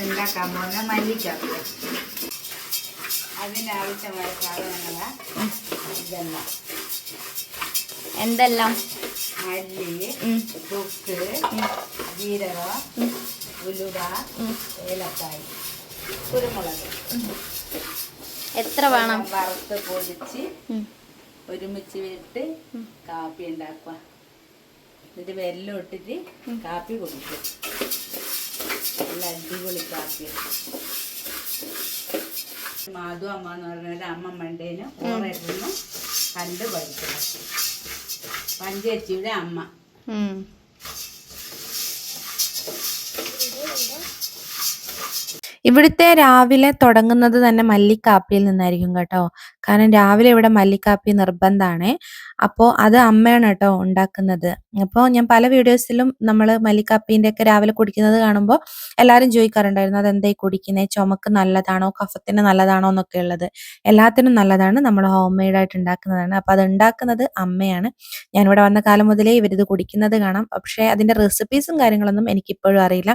ഉണ്ടാക്കാൻ പോകുന്ന മല്ലിക്കാപ്പി. അതിനാവശ്യമായ സാധനങ്ങൾ ഇതെല്ലാം. എന്തെല്ലാം? മല്ലി, ചുക്ക്, ജീരകം, ഉലുവ, ഏലക്കായ്, കുരുമുളക്. എത്ര വേണം? വറുത്ത് പൊടിച്ച് ഒരുമിച്ച് വിട്ട് കാപ്പി ഉണ്ടാക്കുക. എന്നിട്ട് വെല്ലം ഇട്ടിട്ട് കാപ്പി കുടിക്കും. നല്ല അടിപൊളി കാപ്പി. മാധു അമ്മ എന്ന് പറഞ്ഞൊരു അമ്മമ്മ ഉണ്ടേനും ഓറായിരുന്നു കണ്ട് പഠിക്കണം. പഞ്ചേച്ചിയുടെ അമ്മ. ഇവിടുത്തെ രാവിലെ തുടങ്ങുന്നത് തന്നെ മല്ലിക്കാപ്പിയിൽ നിന്നായിരിക്കും കേട്ടോ. കാരണം രാവിലെ ഇവിടെ മല്ലിക്കാപ്പി നിർബന്ധമാണ്. അപ്പോൾ അത് അമ്മയാണ് കേട്ടോ ഉണ്ടാക്കുന്നത്. അപ്പോൾ ഞാൻ പല വീഡിയോസിലും നമ്മൾ മല്ലിക്കാപ്പീൻ്റെ ഒക്കെ രാവിലെ കുടിക്കുന്നത് കാണുമ്പോൾ എല്ലാവരും ചോദിക്കാറുണ്ടായിരുന്നു അതെന്തായി കുടിക്കുന്നത്, ചുമക്ക് നല്ലതാണോ, കഫത്തിന് നല്ലതാണോ എന്നൊക്കെ ഉള്ളത്. എല്ലാത്തിനും നല്ലതാണ്, നമ്മൾ ഹോം മെയ്ഡായിട്ട് ഉണ്ടാക്കുന്നതാണ്. അപ്പോൾ അത് ഉണ്ടാക്കുന്നത് അമ്മയാണ്. ഞാനിവിടെ വന്ന കാലം മുതലേ ഇവരിത് കുടിക്കുന്നത് കാണാം. പക്ഷേ അതിൻ്റെ റെസിപ്പീസും കാര്യങ്ങളൊന്നും എനിക്കിപ്പോഴും അറിയില്ല.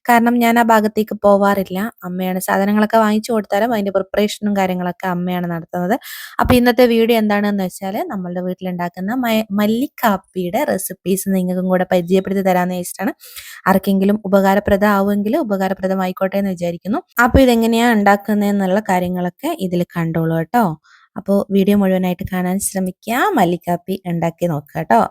കാരണം ഞാൻ ആ ഭാഗത്തേക്ക് പോവാറില്ല. അമ്മയാണ് സാധനങ്ങളൊക്കെ വാങ്ങിച്ചു കൊടുത്താലും അതിൻ്റെ പ്രിപ്പറേഷനും കാര്യങ്ങളൊക്കെ അമ്മയാണ് നടത്തുന്നത്. അപ്പോൾ ഇന്നത്തെ വീഡിയോ എന്താണെന്ന് വെച്ചാൽ നമ്മളുടെ വീട്ടിലുണ്ടാക്കുന്ന മല്ലിക്കാപ്പിയുടെ റെസിപ്പീസ് നിങ്ങൾക്കും കൂടെ പരിചയപ്പെടുത്തി തരാമെന്ന് വെച്ചിട്ടാണ്. ആർക്കെങ്കിലും ഉപകാരപ്രദമാവുമെങ്കിൽ ഉപകാരപ്രദമായിക്കോട്ടെ എന്ന് വിചാരിക്കുന്നു. അപ്പോൾ ഇതെങ്ങനെയാണ് ഉണ്ടാക്കുന്നതെന്നുള്ള കാര്യങ്ങളൊക്കെ ഇതിൽ കണ്ടോളൂ കേട്ടോ. അപ്പോൾ വീഡിയോ മുഴുവനായിട്ട് കാണാൻ ശ്രമിക്കുക. മല്ലിക്കാപ്പി ഉണ്ടാക്കി നോക്കുക കേട്ടോ.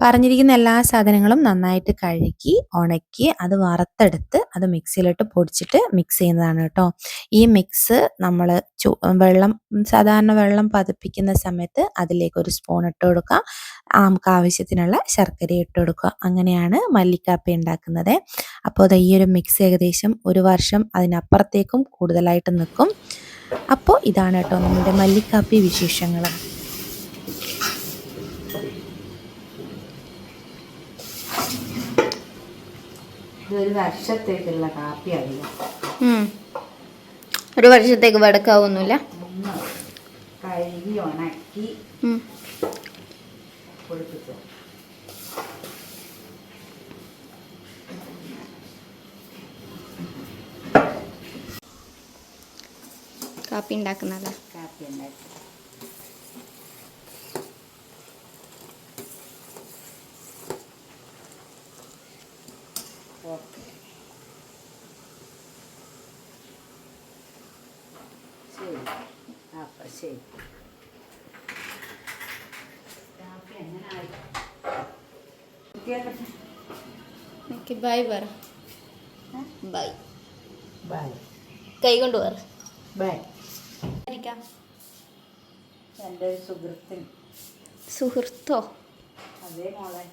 പറഞ്ഞിരിക്കുന്ന എല്ലാ സാധനങ്ങളും നന്നായിട്ട് കഴുകി ഉണക്കി അത് വറുത്തെടുത്ത് അത് മിക്സിയിലിട്ട് പൊടിച്ചിട്ട് മിക്സ് ചെയ്യുന്നതാണ് കേട്ടോ. ഈ മിക്സ് നമ്മൾ സാധാരണ വെള്ളം പതിപ്പിക്കുന്ന സമയത്ത് അതിലേക്ക് ഒരു സ്പൂൺ ഇട്ട് കൊടുക്കുക. നമുക്ക് ആവശ്യത്തിനുള്ള ശർക്കര ഇട്ട് കൊടുക്കുക. അങ്ങനെയാണ് മല്ലിക്കാപ്പി ഉണ്ടാക്കുന്നത്. അപ്പോൾ ഈ ഒരു മിക്സ് ഏകദേശം ഒരു വർഷം അതിനപ്പുറത്തേക്കും കൂടുതലായിട്ട് നിൽക്കും. അപ്പോൾ ഇതാണ് കേട്ടോ നമ്മുടെ മല്ലിക്കാപ്പി വിശേഷങ്ങൾ. ഇതൊരു വർഷത്തേക്കുള്ള കാപ്പിയാവില്ല. ഒരു വർഷത്തേക്ക് വടക്കാവൊന്നുമില്ല. കഴുകി ഉണക്കി പൊടിപ്പിച്ചു. കാപ്പി ഉണ്ടാക്കുന്നതാ. കാപ്പി ഉണ്ടാക്കി ശരി. കാപ്പി എങ്ങനെ ആയി? ബൈ പറ. Bye bye. കൈ കൊണ്ട് പറ ബൈ. എൻ്റെ ഒരു സുഹൃത്തോ? അതേ മോളെ.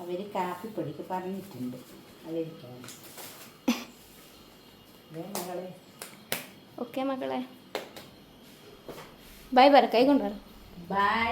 അവര് കാപ്പിപ്പൊടിക്ക് പറഞ്ഞിട്ടുണ്ട്. അവരിക്കാൻ മകളെ. ഓക്കെ മകളെ. ബൈ പറ. കൈ കൊണ്ട് പറ. ബൈ.